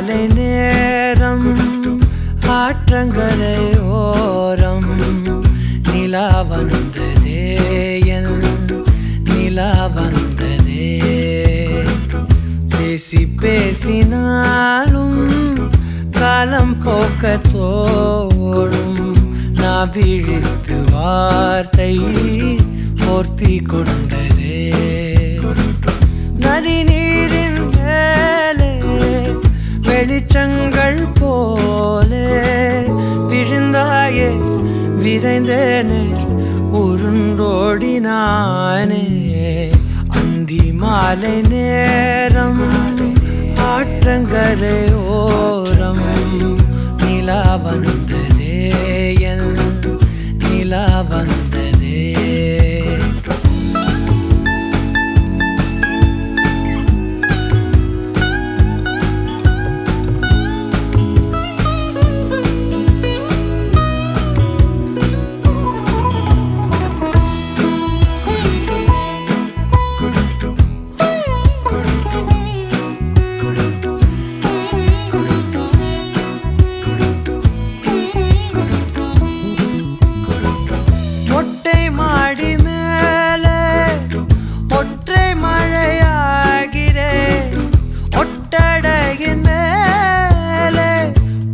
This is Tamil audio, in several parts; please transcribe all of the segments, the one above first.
மாலை நேரம் ஆற்றங்கரையோரம் நிலா வந்ததே என் நிலா வந்ததே பேசி பேசினாலும் காலம் போக்க தோடும் நான் விழித்து வார்த்தை போர்த்தி கொண்டதே நதி நீரின் மேலே வெளிச்சங்கள் போலே விழுந்தாயே விரைந்தேனே உருண்டோடினானே அந்தி மாலை நேரம் ஆற்றங்கரையோரம் நிலா வந்ததே என் நிலா வந்ததே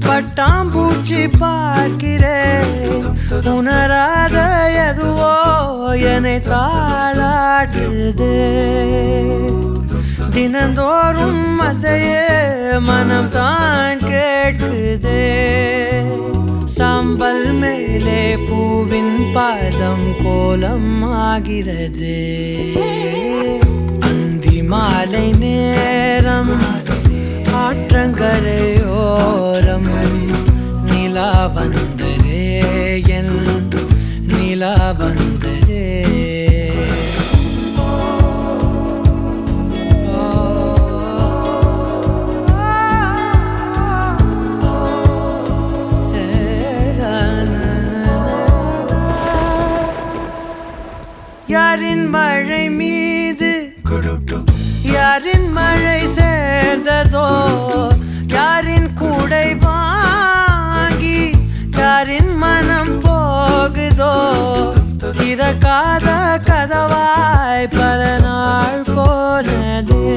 பட்டாம்பூச்சி பார்க்கிறேன் உணராத எதுவோ என்னை தாளாட்டுதே தினந்தோறும் அதையே மனம் தான் கேட்குதே சாம்பல் மேலே பூவின் பாதம் கோலம் ஆகிறது அந்தி மாலை நேரம் ஆற்றங்கரையோரம் நிலா வந்ததே என் நிலா வந்ததே யாரின் மழை மீது யாரின் மழை சேர்ந்ததோ யாரின் கூடை வாங்கி யாரின் மனம் போகுதோ திறக்காத கதவாய் பல நாள் போனதே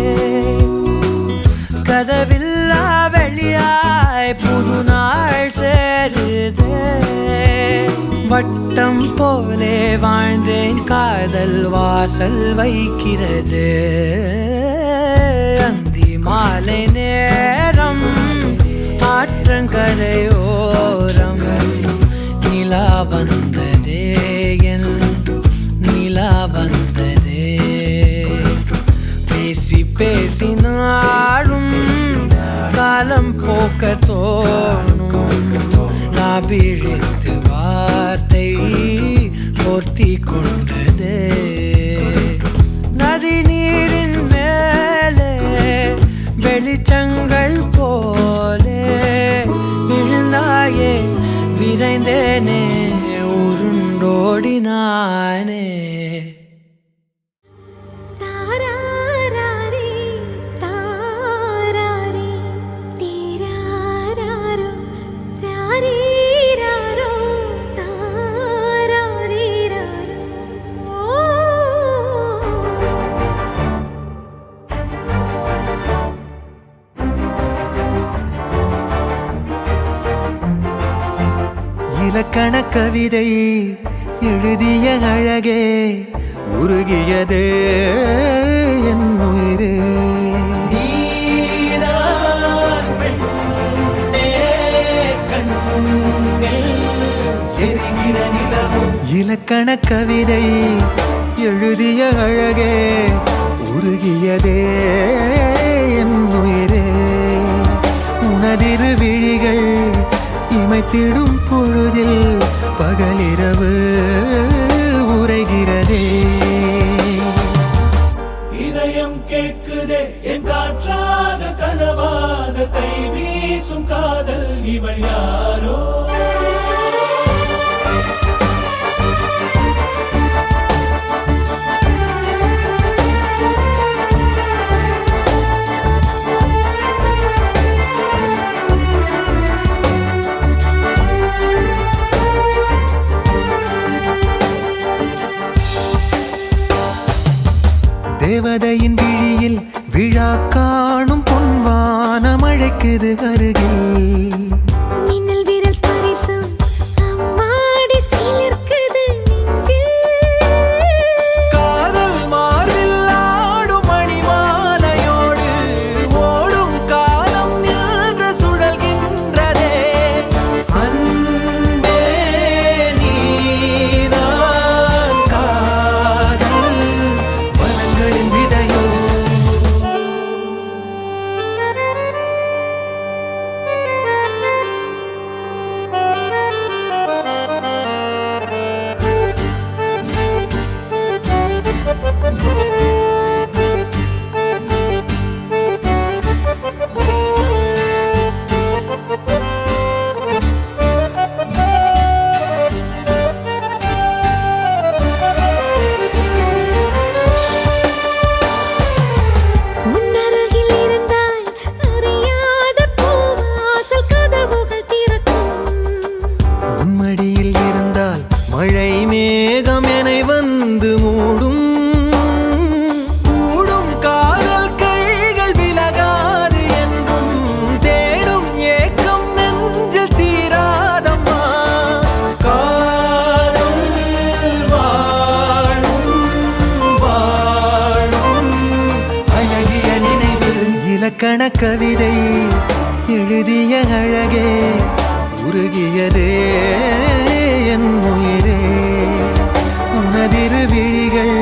கதவில்லா வெளியாய் புது நாள் சேருதே வட்டம் போலே வாழ்ந்தேன் காதல் வாசல் வைக்கிறது அந்தி மாலை நேரம் ஆற்றங்கரையோரம் நிலா வந்ததே என் நிலா வந்ததே பேசி பேசினாலும் காலம் போக்க தோணும் நான் விழித்து வார்த்தை போர்த்தி கொண்டதே நதி நீரின் மேலே வெளிச்சங்கள் போலே விழுந்தாயே விரைந்தேனே உருண்டோடினானே இலக்கண கவிதை எழுதிய அழகே உருகியதே என் உயிரே இலக்கண கவிதை எழுதிய அழகே உருகியதே என் உயிரே உனதிரு விழிகள் இமைத்திடும் பொழுதில் பகலிரவு உரைகிறதே இதயம் கேட்குதே என் காற்றாக கனவாக கை வீசும் காதல் இவள் யாரோ தேவதையின் விழியில் விழா காணும் பொன்வானம் அழைக்குது அருகில். மின்னல் விரல் ஸ்பரிசம் அம்மாடி சிலிர்க்குது நெஞ்சில். காதல் மார்பில் ஆடும் மணிமாலையோடு ஓடும் காலம் நின்று சுழல்கின்றதே. அன்பே நீதான் காதல் வனங்களின் விதையோ. உன்னருகில் இருந்தால் அறியாத பூவாசல் கதவுகள் திறக்கும். உன்மடியில் இருந்தால் மழை மேகம் எனை வந்து மூடும். கூடும் காதல் கைகள் விலகாது என்றும் தேடும் ஏக்கம் நெஞ்சில் தீராதம்மா. காதல் வாழும் வாழும் அழகிய நினைவில் இலக்கண கவிதை எழுதிய அழகே உருகியதே என் உயிரே. உனதிரு விழிகள்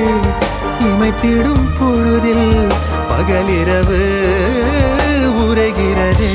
இமைத்திடும் பொழுதில் பகலிரவு உரைகிறதே.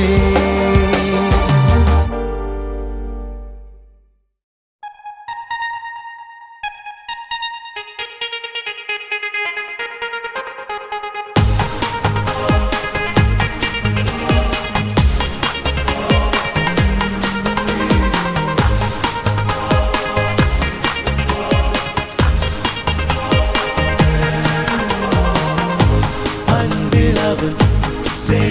Unbeloved, say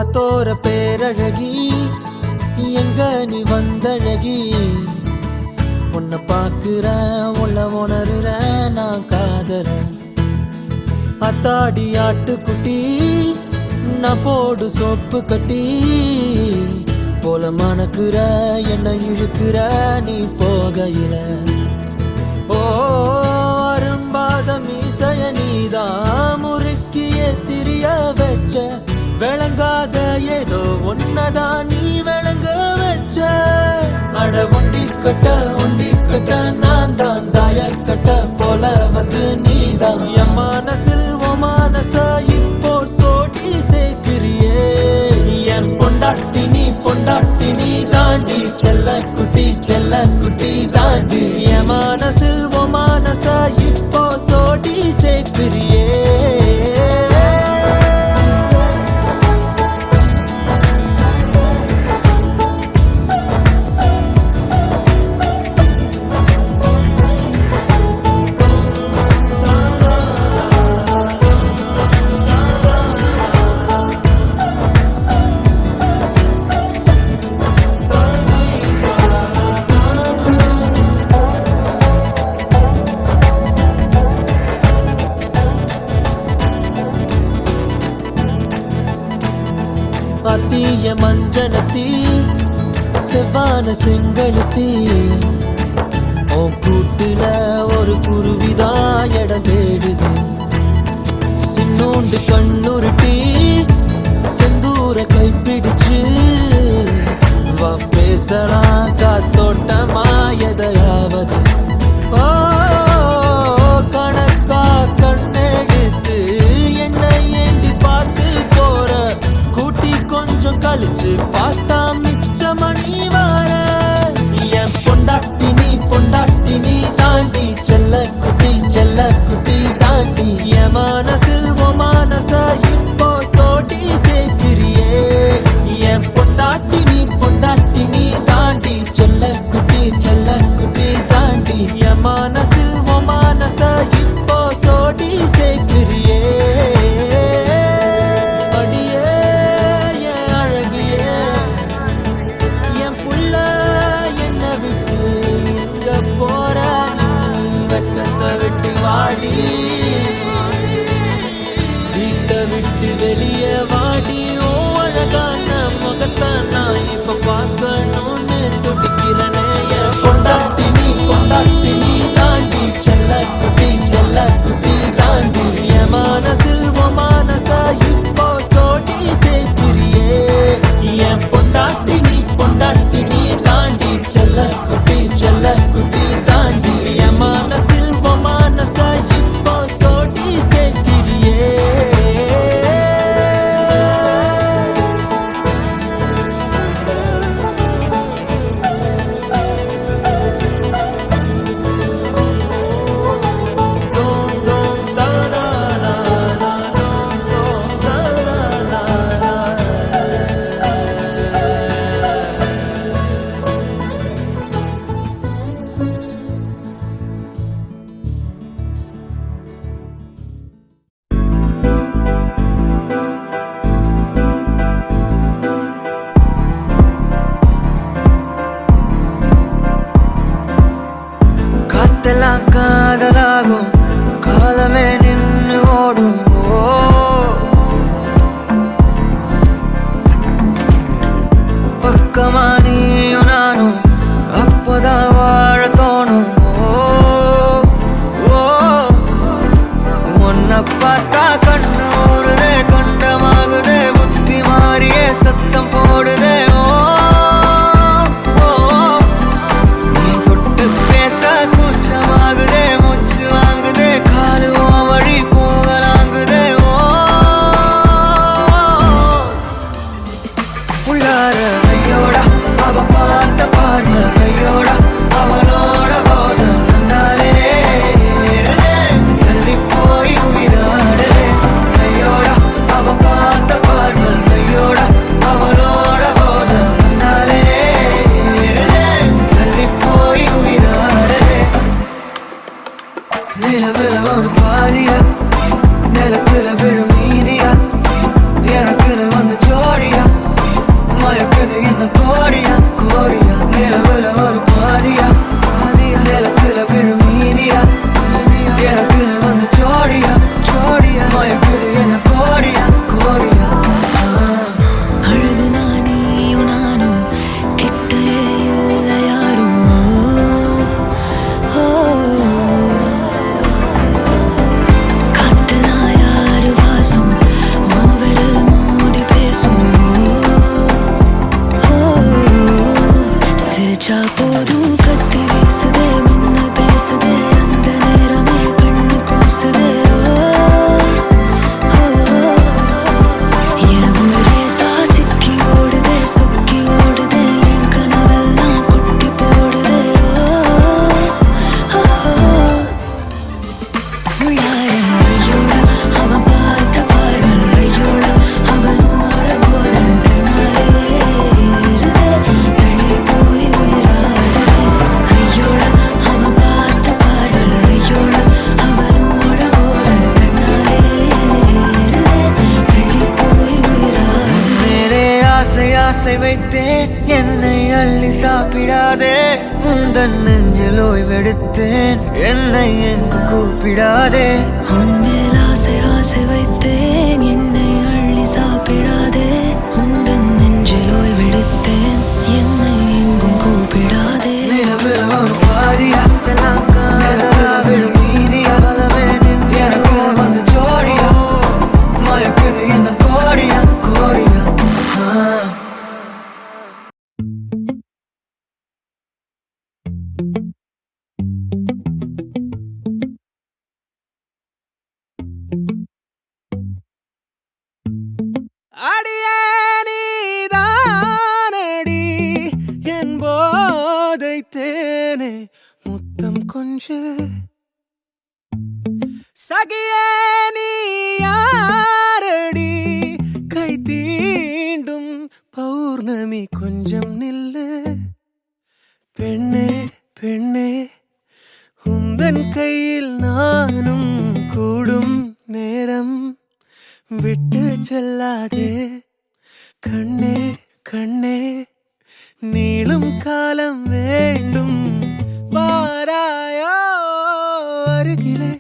பார்த்தோர பேரழகி எங்க நீ வந்தழகி உன்னை பார்க்கிறேன் உள்ள உணர்றேன் நான் காதறேன் அத்தாடி ஆட்டுக்குட்டி நான் போடு சோப்பு கட்டி போல மணக்குற என்ன இழுக்கிற நீ போகையில ஓ அரும்பாத மீசைய நீதான் முறுக்கிய திரிய வச்ச விளங்காத ஏதோ ஒன்னதான் நீ விளங்க வச்ச அட ஒண்டி கட்ட நான் தான் தாயக்கட்ட போல வந்து நீதான் என் மனசில் ஓ மனச இப்போ சோடி சேர்க்கிறியே என் பொண்டாட்டி நீ தாண்டி செல்ல குட்டி தாண்டி என் மனசில் ஓ மனச இப்போ சோடி சேர்க்கிறியே அத்திய மஞ்சனத்தி செவ்வான செங்கழுத்தி உன் கூட்டுல ஒரு குருவிதான் இடம் தேடுது சின்னோண்டு கண்ணுருட்டி செந்தூர கைப்பிடிச்சு வா பேசலாம் காத்தோட்டமா எதையாவது ஓ கணக்கா கண்ணெடுத்து என்னை ஏண்டி பார்த்து போற கூட்டி கொஞ்சம் கழிச்சு பார்த்தா மிச்ச மணி வார என் பொண்டாட்டி நீ தாண்டி செல்ல குட்டி தாண்டி என் மனசில் ஓ மனச இப்போ சோடி சேர்க்கிறியே என் பொண்டாட்டி நீ தாண்டி செல்ல குட்டி தாண்டி என் மனசில் ஓ மனச இப்போ சோடி சேர்க்கிறியே வீட்டை விட்டு வெளியே வாடி ஓ அழகான முகத்தை நான் இப்ப பார்க்கணும்னு துடிக்கிறனே என் பொண்டாட்டி நீ தாண்டி செல்ல குட்டி தாண்டி என் மனசில் ஓ மனச இப்போ சோடி சேர்க்கிறியே என் பொண்டாட்டி நீ தாண்டி செல்ல குட்டி தாண்டி என் மனசில் ஓ மனச இப்போ சோடி சேர்க்கிறியே காத்தெல்லாம் காதலாகும் காலமே நின்று ஓடும் பக்கமா நீயும் நானும் அப்போதான் வாழ தோணும் உன்னை பார்த்தா கண்ணு ஊறுதே கண்டமாகுதே புத்தி மாறியே சத்தம் போடுதே கூச்சமாகுதே மூச்சு வாங்குதே காலு வழி போகலாங்குதே உள்ளார கையோடா அவ பார்த்த பார்வை கையோடா அவளோட போத கண்ணாலே தள்ளி போய் உயிராடுதே கையோடா ஆசை வைத்தேன் என்னை அள்ளி சாப்பிடாதே முந்தன் நெஞ்சில் ஓய்வெடுத்தேன் என்னை எங்கு கூப்பிடாதே உன்மேல் ஆசை ஆசை வைத்தேன் என்னை அள்ளி சாப்பிடாதே உந்தன் நெஞ்சில் ஓய்வெடுத்தேன் என்னை எங்கும் கூப்பிடாதே நிலவில் ஒரு பாதியா தெல்லாங்கா விழும் மீதியா பலமே நின்று எனக்கு வந்து ஜோடியா மயக்குது என்ன கோடியா கோடியா அடியே நீதானடி என் போதை தேனே முத்தம் கொஞ்சு சகியே நீ யாரடி கை தீண்டும் பௌர்ணமி கொஞ்சம் நில்லு பெண்ணே பெண்ணே உந்தன் கையில் நானும் கூடும் நேரம் விட்டு செல்லாதே கண்ணே கண்ணே நீளும் காலம் வேண்டும் வாராயோ அருகிலே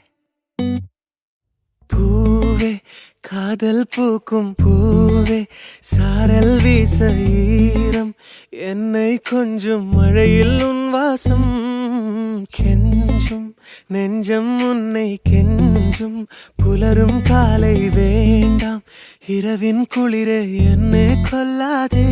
பூவே காதல் பூக்கும் பூவே சாரல் வீச ஈரம் என்னை கொஞ்சம் மழையில் உன் வாசம் கெஞ்சும் நெஞ்சம் உன்னை கெஞ்சும் புலரும் காலை வேண்டாம் இரவின் குளிரே என்னை கொல்லாதே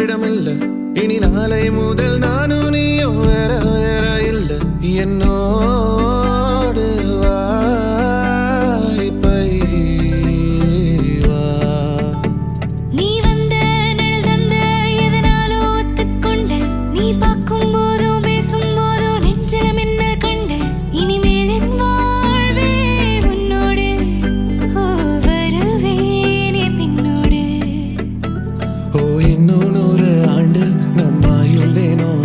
ஓரிடம் இல்ல. இனி நாளை முதல் நானும் நீயும் வேற வேற இல்ல. என்னோடு வாய்ப்பை வா. நீ வந்த நிழல் தந்த எதனாலோ ஒத்துக்கொண்ட. நீ பார்க்கும் போதும் பேசும் போதும் நெஞ்சில மின்னல் கண்ட. இனிமேல் என் வாழ்வே உன்னோடு. ஓ வருவேனே பின்னோடு. ஓ இன்னும் 100 ஆண்டு நம்ம ஆயுள் வேணும்.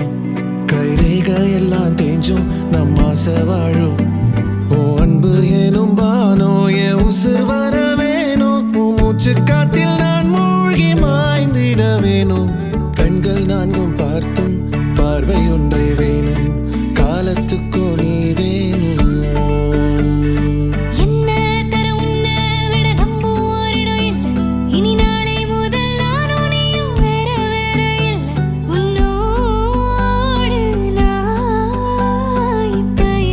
கைரேக எல்லாம் தேஞ்சும் நம்ம ஆசை வாழும். ஓ அன்பு ஏனும் பானோ என் உசுர் வர வேணும். உன் மூச்சு காத்தில் நான் மூழ்கி மாய்ந்திட வேணும். கண்கள் நான்கும் பார்த்தும் பார்வை ஒன்றே வேணும். காலத்துக்கும் நீ வேணும். என்ன தர உன்னை விட நம்பும் ஓரிடம் இல்லை. இனி நாளை முதல் நானும் நீயும் வேற வேற இல்லை. உன்னோடு நான் இப்பயேதான்.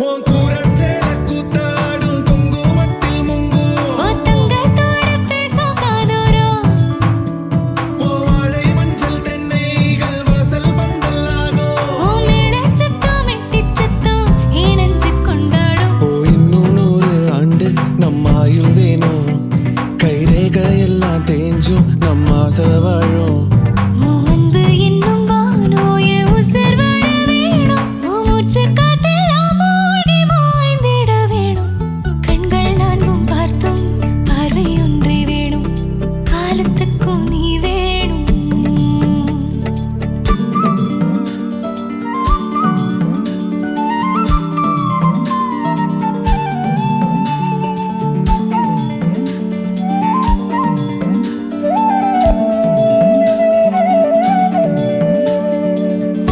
உன் கூரச்சேல கூத்தாடும் குங்குமத்தில் முங்கும். உன் தங்கத்தோட பேசும் காதோரம். உன் வாழை மஞ்சள் தென்னைகள் வாசல் பந்தலாகும். உன் மேளச் சத்தம் மெட்டிச் சத்தம் இணைஞ்சு கொண்டாடும். ஓ இன்னும் 100 ஆண்டு நம்ம ஆயுள் வேணும். கைரேக எல்லாம் தேஞ்சும் நம்ம ஆசை வாழும். உன் அன்பு என்னும் வானோ என் உசுர் வர வேணும். உன் மூச்சு காத்தில் நான் மூழ்கி மாய்ந்திட வேணும். கண்கள் நான்கும் பார்த்தும் பார்வை ஒன்றே வேணும். காலத்துக்கும் நீ வேணும்.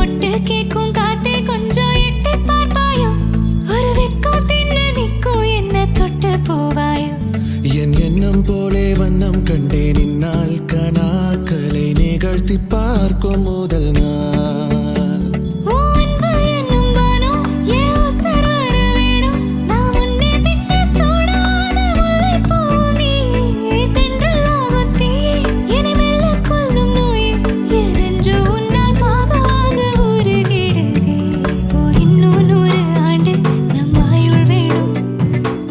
ஒட்டு கேக்கும் காத்தே கொஞ்சம் எட்டி பார்ப்பாயோ. ஒரு வெக்கம் தின்ன நிற்கும் என்ன தொட்டு போவாயோ. என் எண்ணம் போலே வண்ணம் கண்டேன். இந்நாள் கனாக்களை நிகழ்த்தி பார்க்கும் முதல் நாள். உன் அன்பு என்னும் வானம் என் உசுர் வர வேணும். நான் முன்னே பின்னே சூடான முல்லைப்பூ நீ. தென்றலாகும் தீ என்னை மெல்ல கொல்லும் நோய். என் நெஞ்சு உன்னால் பாவாக உருகிடுதே. ஓ இன்னும் 100 ஆண்டு நம் ஆயுள் வேணும்.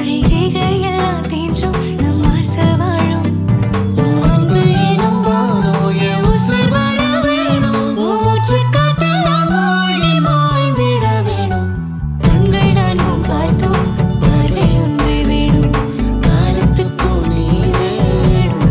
கைரேகை எல்லாம் தேஞ்சும் நம் ஆசை வாழும். உன் அன்பு எனும் வானோ என் உசுர் வர வேணும். உன் மூச்சு காத்தில் நான் மூழ்கி மாய்ந்திட வேணும். கண்கள் நான்கும் பார்த்தும் பார்வை ஒன்றே வேணும். காலத்துக்கும் நீ வேணும்.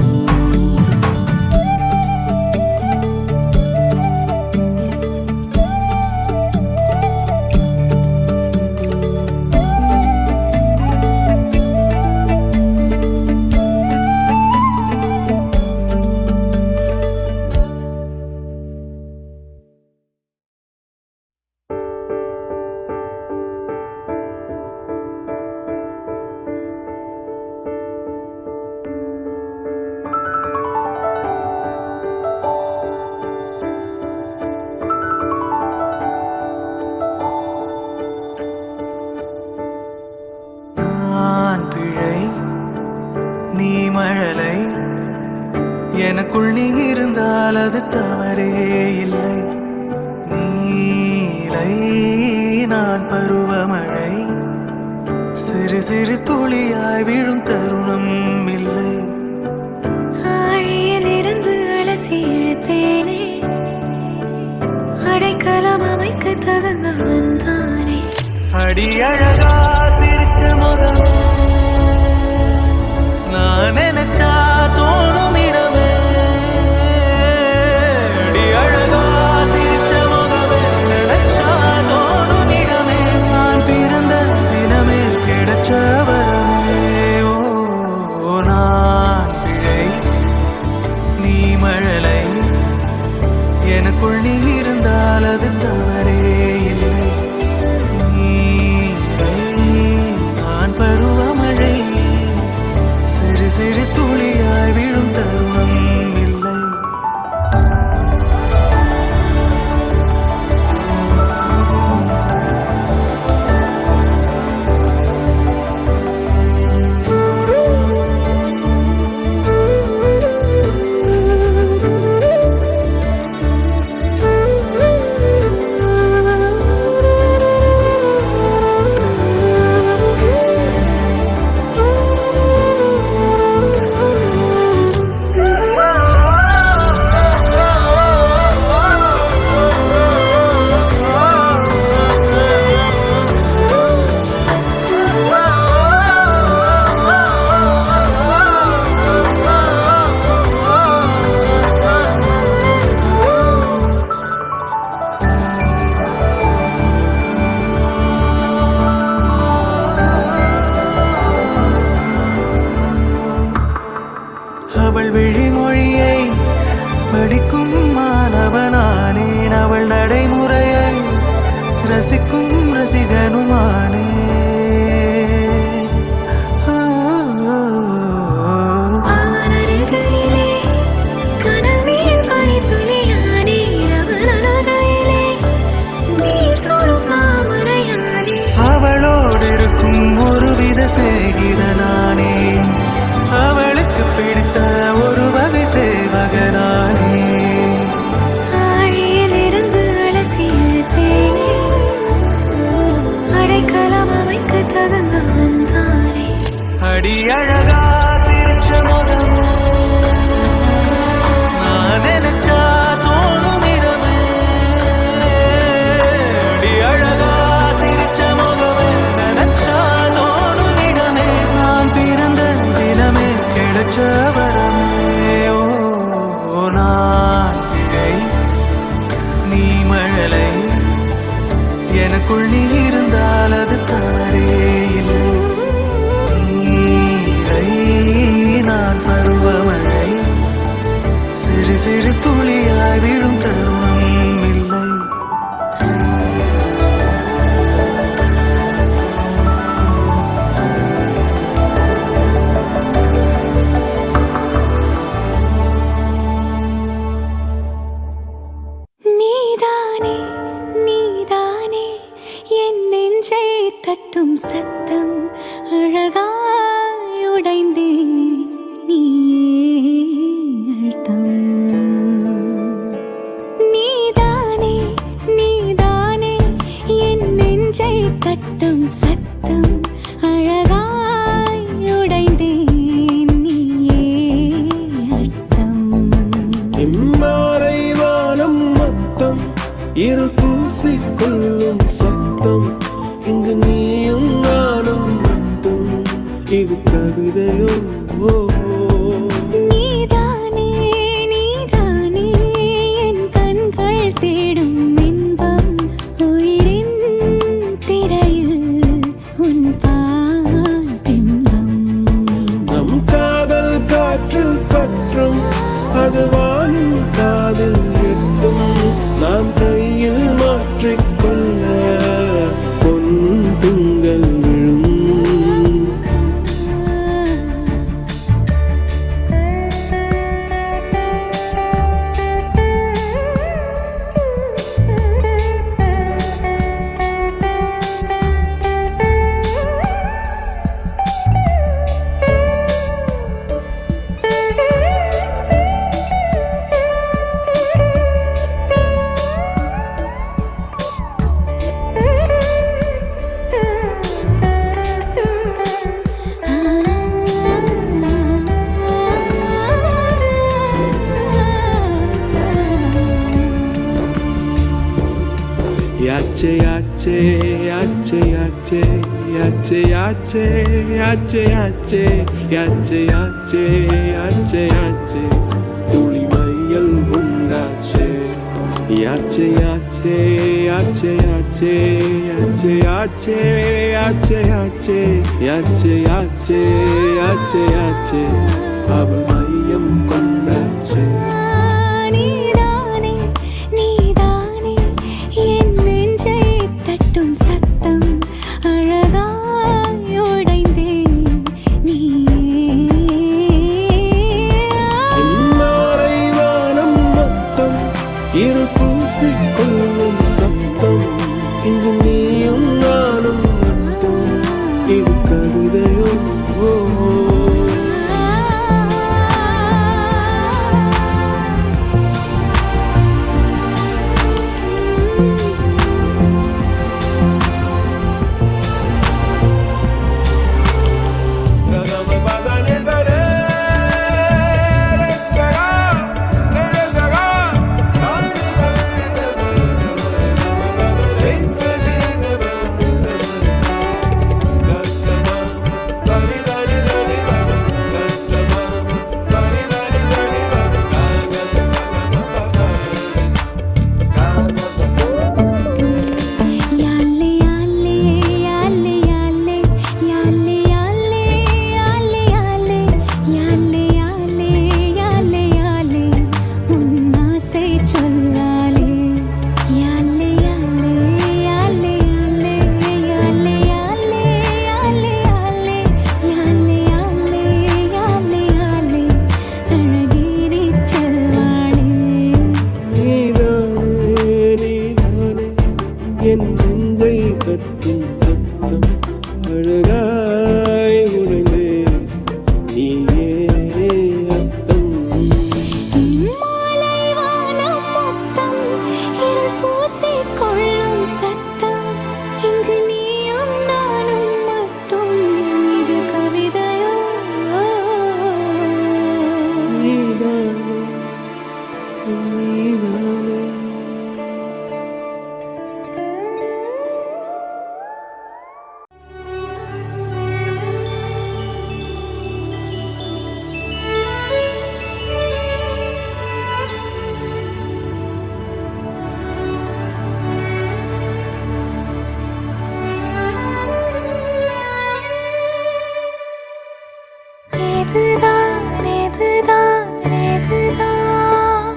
எனக்குள் நீ இருந்தால் அது தவறே இல்லை. நீலை நான் பருவமழை, சிறு சிறு துளியாய் விழும் தருணம் இல்லை. ஆழியில் இருந்து அலசி இழுத்தேனே, அடைக்கலம் அமைக்க தகுந்தவன் தானே. அடி அழகா சிரிச்ச முகம், நான் நினைச்சா தோணும் இடமே. அடி அழகா சிரிச்ச முகமே, நினைச்சா தோணும் இடமே. நான் பிறந்த தினமே கிடைச்ச வரமே. ஓ நான் பிழை, நீ மழலை, எனக்குள் நீ இருந்தால் அது தவறே இல்லை. நீலை நான் பருவமழை, சிறு சிறு துளியாய் விழும் தருணம் இல்லை. அவள் விழிமொழியை படிக்கும் மாணவனானேன், அவள் நடைமுறையை ரசிக்கும் ரசிகனுமானே. அவன் அருகிலே கனல் மேல் பனித்துளியானே, அவன் அருகிலே நீர் தொடும் தாமரையானே. அவளோடு இருக்கும் ஒருவித சிநேகிதனானே, அவளுக்கு பிடித்த ஒரு வகை சேவகனானே. ஆழியில் இருந்து அலசி இழுத்தேனே, அடைக்கலம் அமைக்க தகுந்தவன் தானே. அடி அழகா சிரிச்ச முகம், நான் நினைச்சா தோணும் இடமே. அடி அழகா சிரிச்ச முகமே, நினைச்சா தோணும் இடமே. Yache, yache, yache, yache, yache, yache, yache, yache, yache, yache, yache, yache, tuli mayal undache. Yache, yache, yache, yache, yache, yache, yache, yache, yache, yache, yache, yache, aval mayam kondache. நீதானே நீதானே என் நெஞ்சை தட்டும் சத்தம் அழகாய் உடைந்தேன் நீயே இம்மாறை வானம் மொத்தம் இருள் பூசிக்கொள்ளும் சத்தம் இங்கு நீயும் நானும் மட்டும் இது கவிதையோ யாலே யாலே யாலே யாலே யாலே யாலே யாலே யாலே யாலே யாலே யாலே உன் ஆசை சொல்லாலே யாலே யாலே யாலே யாலே யாலே யாலே யாலே யாலே யாலே யாலே யாலே அழகிரி செல்வாளே நீதானே நீதானே என் நெஞ்சை தட்டும் சத்தம் அழகாய் உடைந்தேன் நீயே அர்த்தம். மாலை வானம் மொத்தம் இருள் பூசிக்கொள்ளும் சத்தம் இங்கு நீயும் நானும் மட்டும் இது கவிதையோ நீதானே நீதானே இதுதான் இதுதான் இதுதான்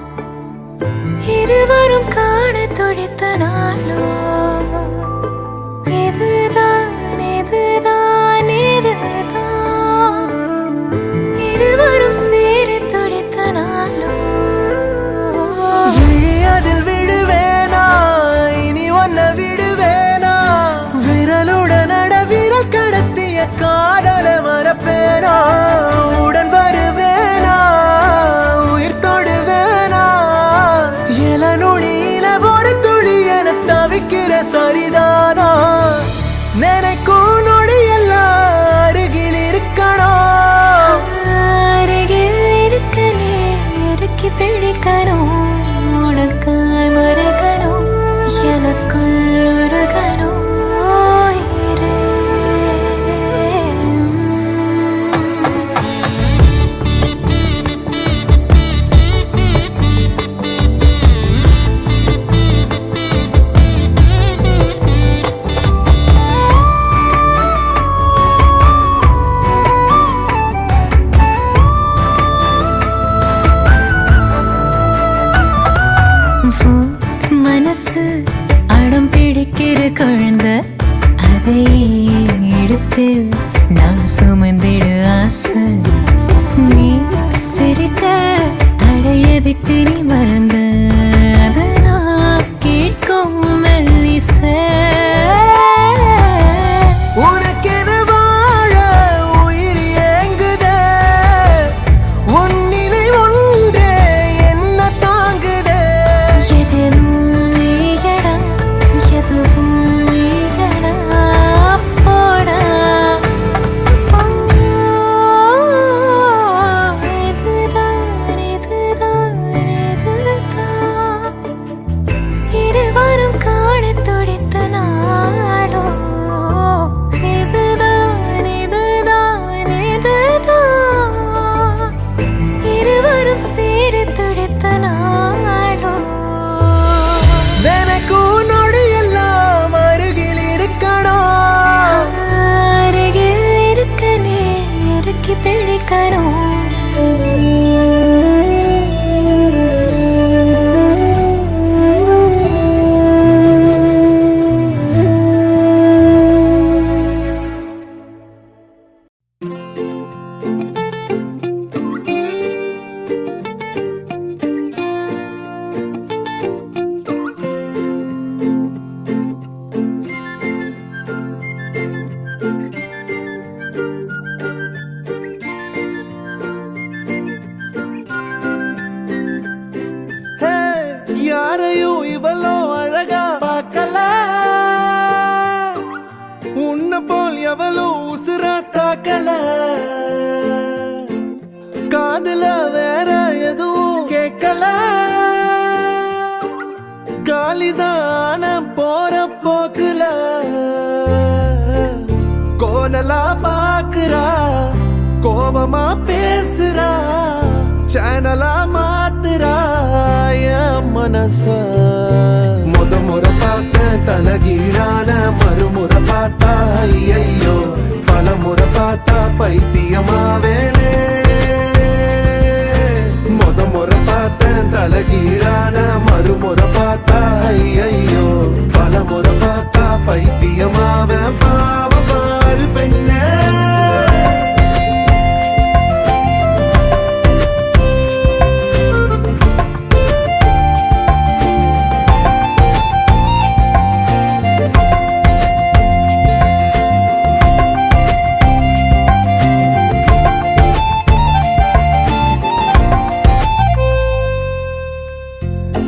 இருவரும் காண துடித்த நாளோ இதுதான் இதுதான் இதுதான் இருவரும் சேரி துடித்த நாளோ அதில் விடுவேனா இனி ஒன்ன விடுவேனா விரலுடன் விரல் கடத்திய காதல மறப்பேனா உடன் வருவேனா உயிர் தொடுவேனா இள நுனியில ஒரு துளி என தவிக்கிற சரிதானா நினைக்கும் நொடியெல்லாம் அருகில் இருக்கணும் அருகில் இருக்க நீ இறுக்கி பிடிக்கணும் உனக்காய் மறக்கணும் எனக்குள் உருகணும் உயிரே. மனசு அடம் பிடிக்கிற குழந்தை அதை எடுத்து நான் சுமந்திடு ஆசை நீ சிரிக்க அடையதுக்கு நீ மறந்த அதை நான் கேட்கும் மெல்லிசை உனக்கென வாழ உயிர் ஏங்குதே உன் நிலை ஒன்றே என்ன தாங்குதே எதுவும் நீயடா எதுவும் நீயடா போடா இதுதான் தூக்கி பிடிக்கணும். யாரையும் இவளோ அழகா பார்க்கல, உன்ன போல் எவளோ உசுரா தாக்கல, காதுல வேற எதுவும் கேட்கல, காலிதான போற போக்குல கோணலா பாக்குறா, கோபமா பேசுறா, சேனலா மாத்துறா என் மனச. முறை பார்த்த தலகீழான மறுமுறை பார்த்தா ஐயோ, பல முறை பார்த்தா பைத்தியமாவேனே. முறை பார்த்த தலகீழான மறுமுறை பார்த்தா ஐயோ, பல முறை பார்த்தா பைத்தியமாவே. பாவ பாரு பெண்ணே,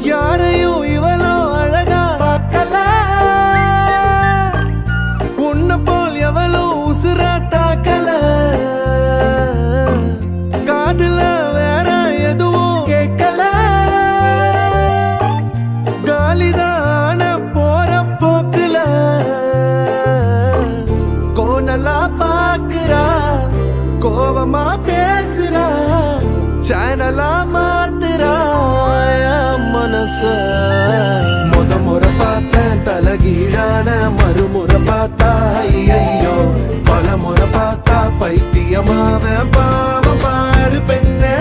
யாரையும் இவளோ அழகா பார்க்கல, உன்ன போல் எவளோ உசுரா தாக்கல, காதுல வேற எதுவும் கேட்கல, காலிதான போற போக்குல கோணலா பாக்குறா, கோபமா பேசுறா, சேனலா மாத்துறா மனச. முறை பார்த்த தலகீழான மறுமுறை பார்த்தா ஐயோ, பல முறை பார்த்தா பைத்தியமாவ. பாவ பாரு பெண்ணே,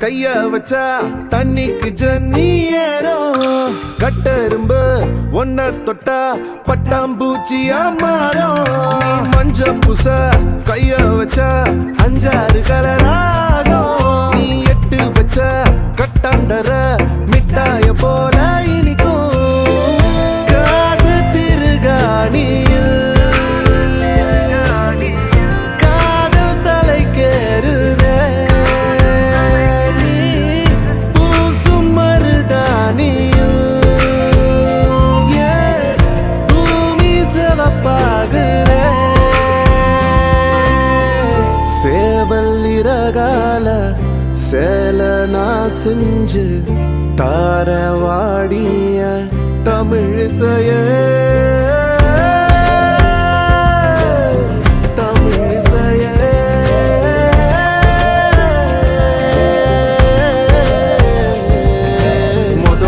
கைய வச்சா தண்ணிக்கு ஜன்னி ஏறும், கட்டெரும்பு ஒன்ன தொட்டா பட்டாம்பூச்சியா மாறும். மஞ்ச பூச கைய வச்சா 5-6 கலராகும், நீ 8 வச்ச கட்டாந்தர மிட்டாய போல இனிக்கும். காது திருகாணியில் காதல் தலைக்கேறுதே, சேல நான் செஞ்சு தாரவாடிய தமிழிசைய.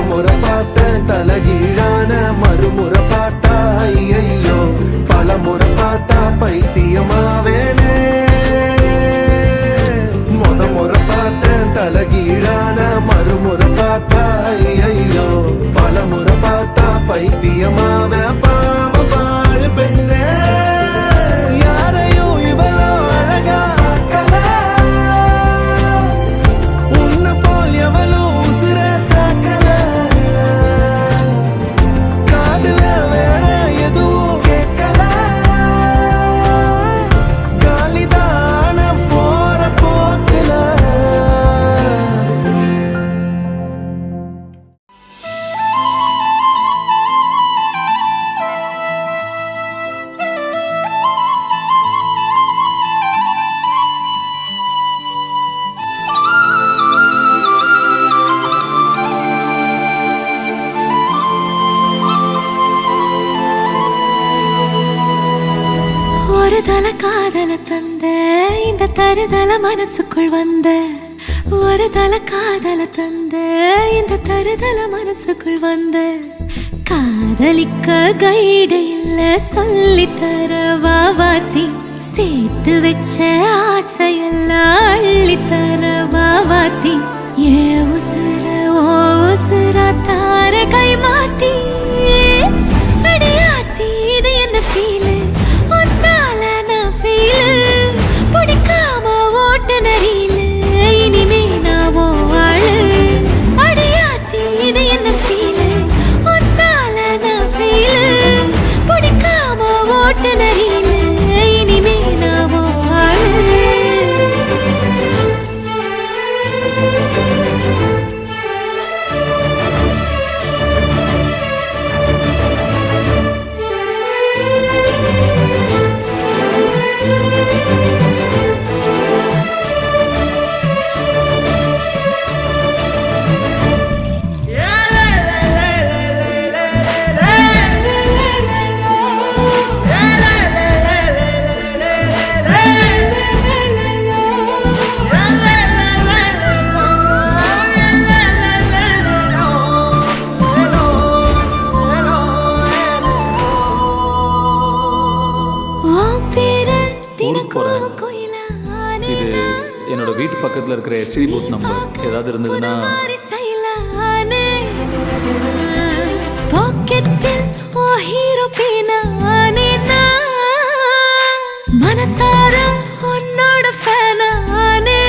முறை பார்த்த தலகீழான மறுமுறை பார்த்தா ஐயோ, பல முறை பார்த்தா பைத்தியமாவேனே. முறை பார்த்த தலகீழான மறுமுறை பார்த்தா ஐயோ, பல முறை பார்த்தா பைத்தியமாவே. பாவ பாரு பெண்ணே, யாரையும் இவளோ அழகா பார்க்கல, உன்ன போல் எவளோ உசுர தாக்கல, காதுல வேற எதுவும் கேட்கல, காலிதான போற போக்குல. தந்த இந்த தருதல மனசுக்குள் வந்த ஒரு தல காதல தந்த இந்த தருதல மனசுக்குள் வந்த காதலிக்க கைடு இல்ல சொல்லி தர வாவாத்தி சேர்த்து வச்ச ஆசையெல்லாம் அள்ளி தர வாவாத்தி ஏ உசுர ஓ உசுர தார கை மாத்தி அடியாத்தி இது என்ன ஃபீலு ஒன்னால நான் ஃபீலு பிடிக்காம ஓட்ட நரியில இனிமே நான் ஓ ஆளு அடியாத்தி இது என்ன ஃபீலு ஒன்னால நான் ஃபீலு பிடிக்காம ஓட்ட நரியில இனிமே நான் ஓ ஆளு ஊருக்கு போகிறேன். இது என்னோட வீட்டு பக்கத்தில் இருக்கிற எஸ்டி பூத் நம்பர். ஏதாவது இருந்ததுன்னா மனசார உன்னோட ஃபேனானே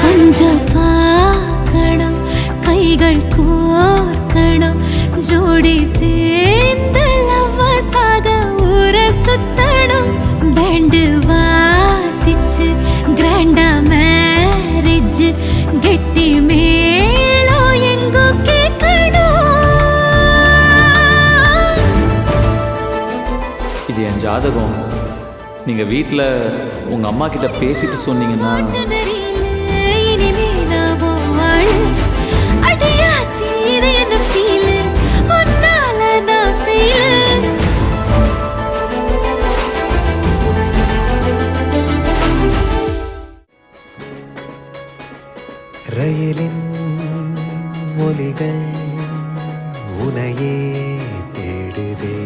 கொஞ்சம் பார்க்கணும் கைகள் கோர்க்கணும் ஜோடி சேர்ந்து லவ்வசாக ஊர சுத்தணும் பேண்டு வாசிச்சு கிராண்டா மேரேஜ் கெட்டி மேளம் எங்கோ கேட்கணும். இது என் ஜாதகம். நீங்கள் வீட்டில் உங்கள் அம்மா கிட்ட பேசிட்டு சொன்னீங்கன்னா ரயிலின் ஒலிகள் உனையே தேடுதே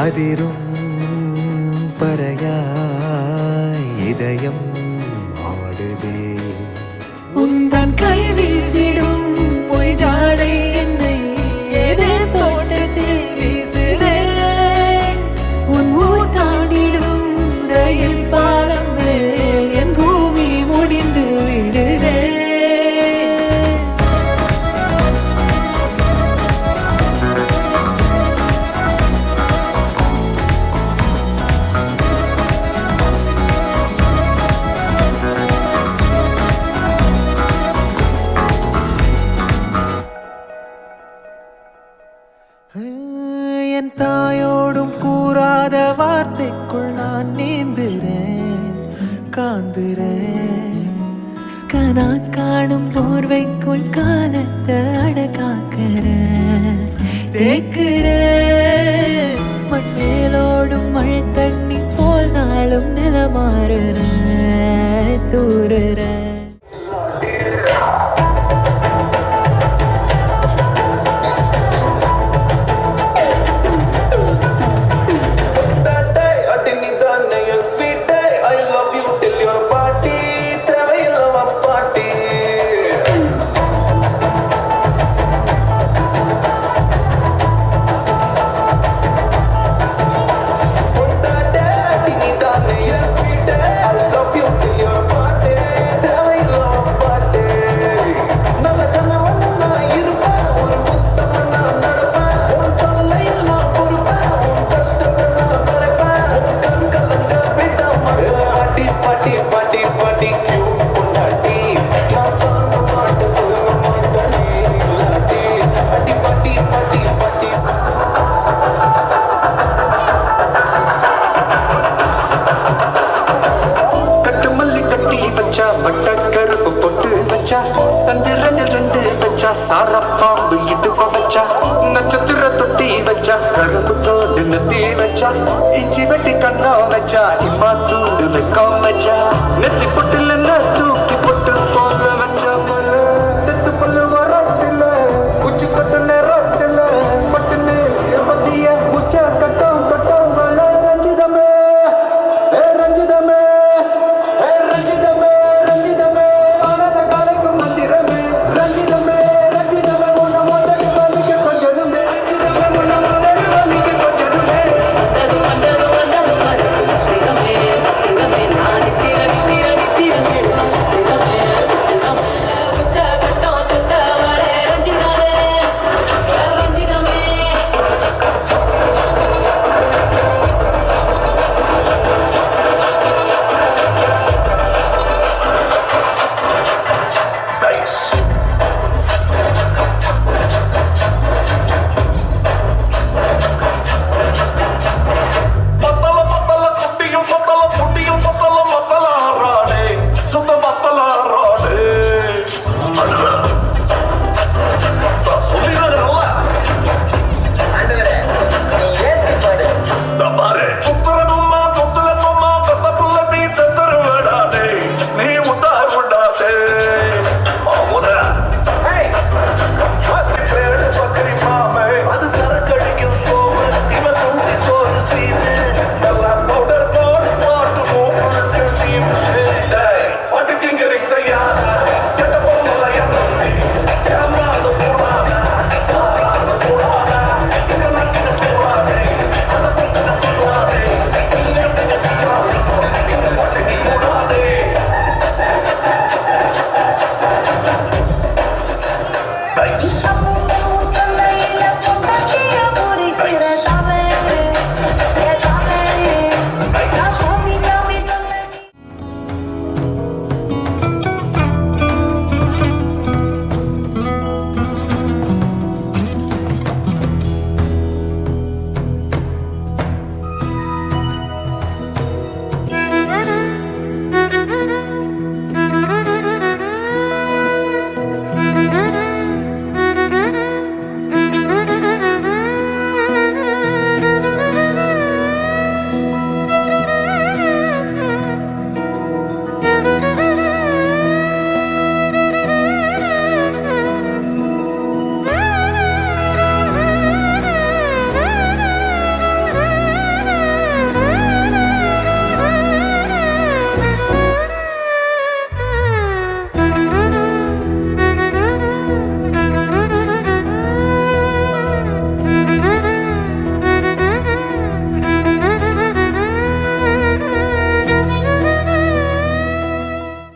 அதிரும் பறையாய் இதயம் ஆடுதே உந்தன் கை வீசிடும் பொய் ஜாடை என்னை ஏதே தோட்டத்தில் வீசுதே உன் ஊர் தாண்டிடும் ரயில் பாலம் மேல் என் பூமி முடிந்து விடுதே. என் தாயோடும் கூறாத வார்த்தைக்குள் நான் நீந்துறேன் காந்துறேன் கனா காணும் போர்வைக்குள் காலத்தை அடக்காக்கிற தேக்குற மண்ணேலோடும் மழை தண்ணி போல் நாளும் நிலமாறுற தூறுற Yeah. இம்மா தூண்டு வெக்கம் வச்சா நெத்தி புட்டு